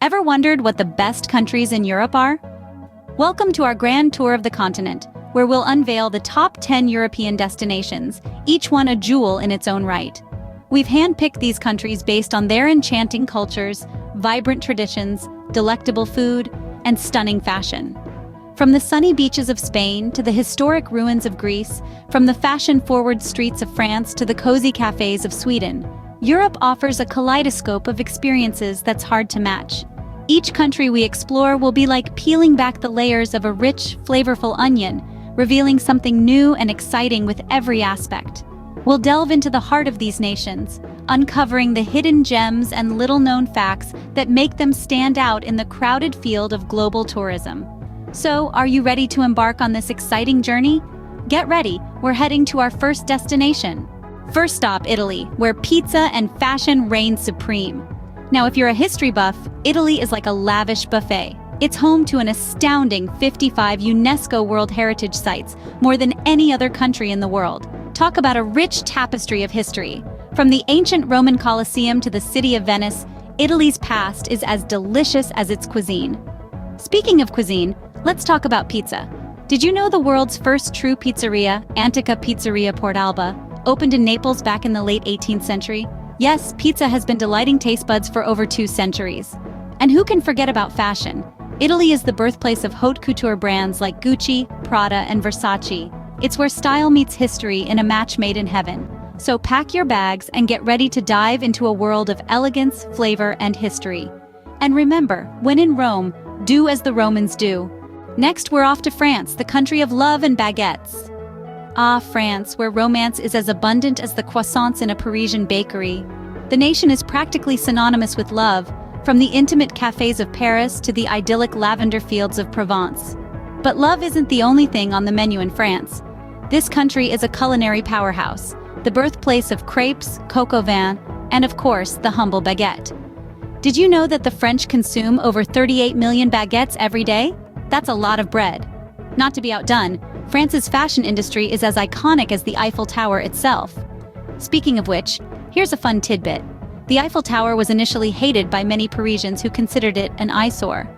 Ever wondered what the best countries in Europe are? Welcome to our grand tour of the continent, where we'll unveil the top 10 European destinations, each one a jewel in its own right. We've handpicked these countries based on their enchanting cultures, vibrant traditions, delectable food, and stunning fashion. From the sunny beaches of Spain to the historic ruins of Greece, from the fashion-forward streets of France to the cozy cafes of Sweden, Europe offers a kaleidoscope of experiences that's hard to match. Each country we explore will be like peeling back the layers of a rich, flavorful onion, revealing something new and exciting with every aspect. We'll delve into the heart of these nations, uncovering the hidden gems and little-known facts that make them stand out in the crowded field of global tourism. So, are you ready to embark on this exciting journey? Get ready, we're heading to our first destination. First stop, Italy, where pizza and fashion reign supreme. Now, if you're a history buff, Italy is like a lavish buffet. It's home to an astounding 55 UNESCO World Heritage Sites, more than any other country in the world. Talk about a rich tapestry of history. From the ancient Roman Colosseum to the city of Venice, Italy's past is as delicious as its cuisine. Speaking of cuisine, let's talk about pizza. Did you know the world's first true pizzeria, Antica Pizzeria Portalba, opened in Naples back in the late 18th century? Yes, pizza has been delighting taste buds for over 2 centuries. And who can forget about fashion? Italy is the birthplace of haute couture brands like Gucci, Prada, and Versace. It's where style meets history in a match made in heaven. So pack your bags and get ready to dive into a world of elegance, flavor, and history. And remember, when in Rome, do as the Romans do. Next, we're off to France, the country of love and baguettes. Ah, France, where romance is as abundant as the croissants in a Parisian bakery. The nation is practically synonymous with love, from the intimate cafes of Paris to the idyllic lavender fields of Provence. But love isn't the only thing on the menu in France. This country is a culinary powerhouse, the birthplace of crepes, coq au vin, and of course, the humble baguette. Did you know that the French consume over 38 million baguettes every day? That's a lot of bread. Not to be outdone, France's fashion industry is as iconic as the Eiffel Tower itself. Speaking of which, here's a fun tidbit. The Eiffel Tower was initially hated by many Parisians who considered it an eyesore.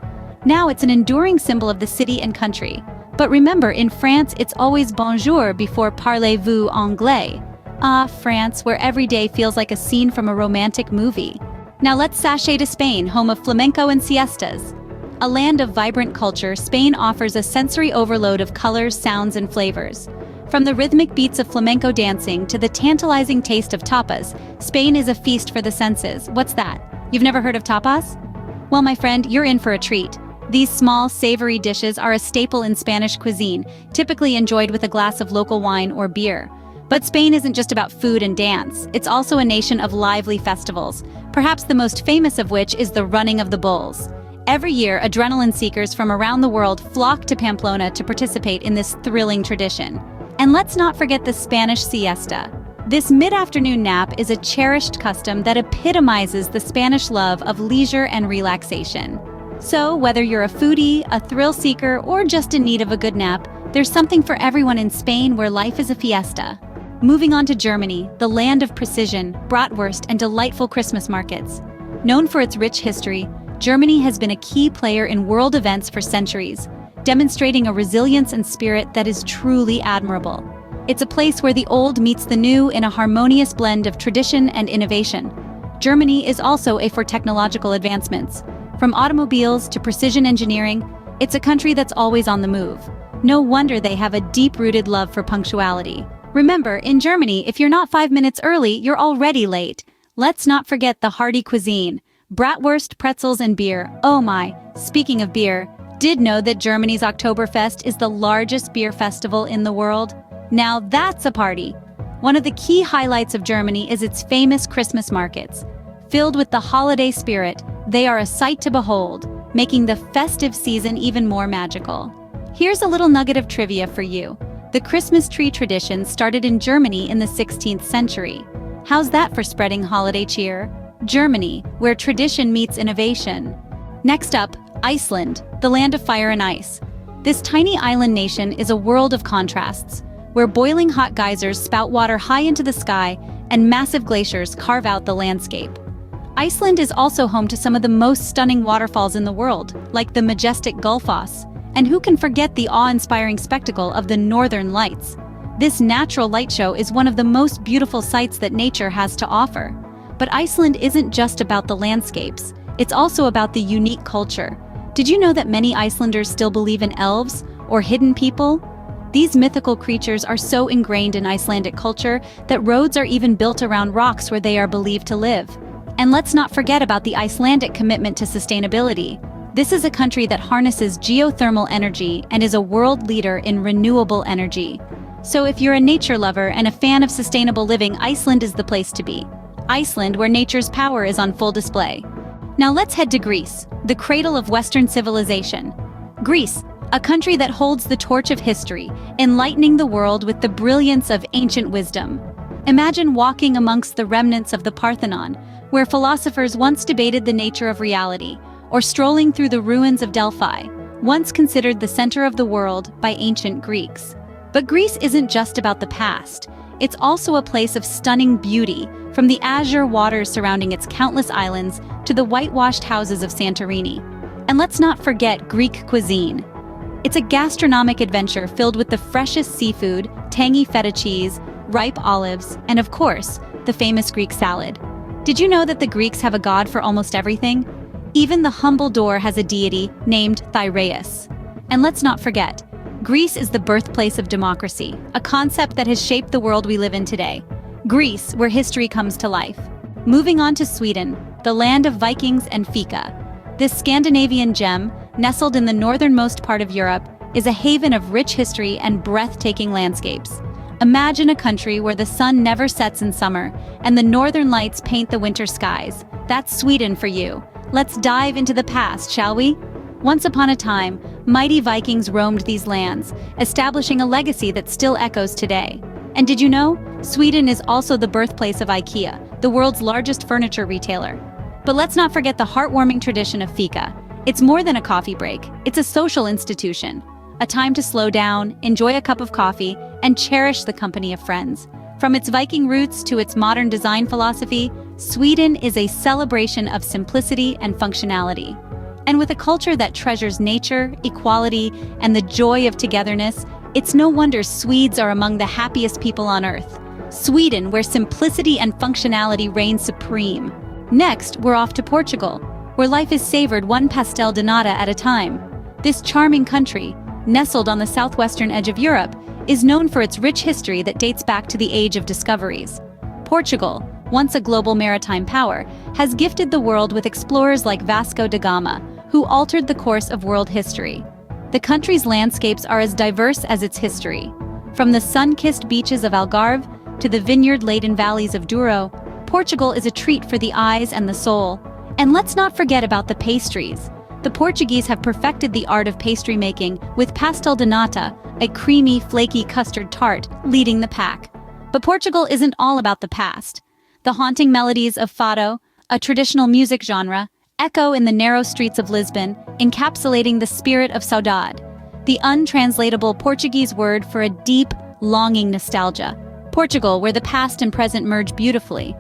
Now it's an enduring symbol of the city and country. But remember, in France, it's always bonjour before parlez-vous anglais. Ah, France, where every day feels like a scene from a romantic movie. Now let's sashay to Spain, home of flamenco and siestas. A land of vibrant culture, Spain offers a sensory overload of colors, sounds, and flavors. From the rhythmic beats of flamenco dancing to the tantalizing taste of tapas, Spain is a feast for the senses. What's that? You've never heard of tapas? Well, my friend, you're in for a treat. These small, savory dishes are a staple in Spanish cuisine, typically enjoyed with a glass of local wine or beer. But Spain isn't just about food and dance. It's also a nation of lively festivals, perhaps the most famous of which is the Running of the Bulls. Every year, adrenaline seekers from around the world flock to Pamplona to participate in this thrilling tradition. And let's not forget the Spanish siesta. This mid-afternoon nap is a cherished custom that epitomizes the Spanish love of leisure and relaxation. So, whether you're a foodie, a thrill seeker, or just in need of a good nap, there's something for everyone in Spain where life is a fiesta. Moving on to Germany, the land of precision, bratwurst, and delightful Christmas markets. Known for its rich history, Germany has been a key player in world events for centuries, demonstrating a resilience and spirit that is truly admirable. It's a place where the old meets the new in a harmonious blend of tradition and innovation. Germany is also a for technological advancements. From automobiles to precision engineering, it's a country that's always on the move. No wonder they have a deep-rooted love for punctuality. Remember, in Germany, if you're not 5 minutes early, you're already late. Let's not forget the hearty cuisine. Bratwurst, pretzels, and beer. Oh my, speaking of beer, did know that Germany's Oktoberfest is the largest beer festival in the world? Now that's a party! One of the key highlights of Germany is its famous Christmas markets. Filled with the holiday spirit, they are a sight to behold, making the festive season even more magical. Here's a little nugget of trivia for you. The Christmas tree tradition started in Germany in the 16th century. How's that for spreading holiday cheer? Germany, where tradition meets innovation. Next up, Iceland, the land of fire and ice. This tiny island nation is a world of contrasts, where boiling hot geysers spout water high into the sky and massive glaciers carve out the landscape. Iceland is also home to some of the most stunning waterfalls in the world, like the majestic Gullfoss. And who can forget the awe-inspiring spectacle of the Northern Lights? This natural light show is one of the most beautiful sights that nature has to offer. But Iceland isn't just about the landscapes, it's also about the unique culture. Did you know that many Icelanders still believe in elves, or hidden people? These mythical creatures are so ingrained in Icelandic culture that roads are even built around rocks where they are believed to live. And let's not forget about the Icelandic commitment to sustainability. This is a country that harnesses geothermal energy and is a world leader in renewable energy. So if you're a nature lover and a fan of sustainable living, Iceland is the place to be. Iceland, where nature's power is on full display. Now let's head to Greece, the cradle of Western civilization. Greece, a country that holds the torch of history, enlightening the world with the brilliance of ancient wisdom. Imagine walking amongst the remnants of the Parthenon, where philosophers once debated the nature of reality, or strolling through the ruins of Delphi, once considered the center of the world by ancient Greeks. But Greece isn't just about the past. It's also a place of stunning beauty, from the azure waters surrounding its countless islands to the whitewashed houses of Santorini. And let's not forget Greek cuisine. It's a gastronomic adventure filled with the freshest seafood, tangy feta cheese, ripe olives, and of course, the famous Greek salad. Did you know that the Greeks have a god for almost everything? Even the humble door has a deity named Thyreus. And let's not forget, Greece is the birthplace of democracy, a concept that has shaped the world we live in today. Greece, where history comes to life. Moving on to Sweden, the land of Vikings and fika. This Scandinavian gem, nestled in the northernmost part of Europe, is a haven of rich history and breathtaking landscapes. Imagine a country where the sun never sets in summer and the northern lights paint the winter skies. That's Sweden for you. Let's dive into the past, shall we? Once upon a time, mighty Vikings roamed these lands, establishing a legacy that still echoes today. And did you know? Sweden is also the birthplace of IKEA, the world's largest furniture retailer. But let's not forget the heartwarming tradition of fika. It's more than a coffee break, it's a social institution. A time to slow down, enjoy a cup of coffee, and cherish the company of friends. From its Viking roots to its modern design philosophy, Sweden is a celebration of simplicity and functionality. And with a culture that treasures nature, equality, and the joy of togetherness, it's no wonder Swedes are among the happiest people on earth. Sweden, where simplicity and functionality reign supreme. Next, we're off to Portugal, where life is savored one pastel de nata at a time. This charming country, nestled on the southwestern edge of Europe, is known for its rich history that dates back to the age of discoveries. Portugal, once a global maritime power, has gifted the world with explorers like Vasco da Gama, who altered the course of world history. The country's landscapes are as diverse as its history. From the sun-kissed beaches of Algarve to the vineyard-laden valleys of Douro, Portugal is a treat for the eyes and the soul. And let's not forget about the pastries. The Portuguese have perfected the art of pastry making, with pastel de nata, a creamy, flaky custard tart, leading the pack. But Portugal isn't all about the past. The haunting melodies of fado, a traditional music genre, echo in the narrow streets of Lisbon, encapsulating the spirit of saudade, the untranslatable Portuguese word for a deep, longing nostalgia. Portugal, where the past and present merge beautifully.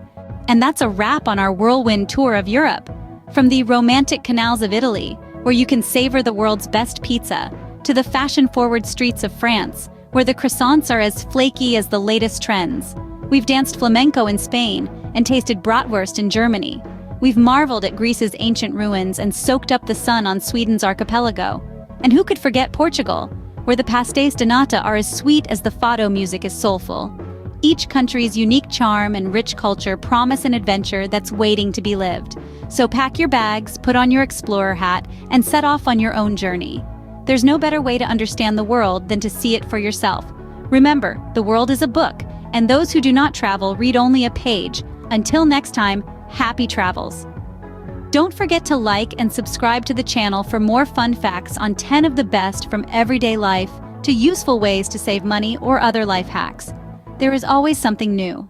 And that's a wrap on our whirlwind tour of Europe. From the romantic canals of Italy, where you can savor the world's best pizza, to the fashion-forward streets of France, where the croissants are as flaky as the latest trends. We've danced flamenco in Spain and tasted bratwurst in Germany. We've marveled at Greece's ancient ruins and soaked up the sun on Sweden's archipelago. And who could forget Portugal, where the pastéis de nata are as sweet as the fado music is soulful. Each country's unique charm and rich culture promise an adventure that's waiting to be lived. So pack your bags, put on your explorer hat, and set off on your own journey. There's no better way to understand the world than to see it for yourself. Remember, the world is a book, and those who do not travel read only a page. Until next time, happy travels. Don't forget to like and subscribe to the channel for more fun facts on 10 of the best from everyday life to useful ways to save money or other life hacks. There is always something new.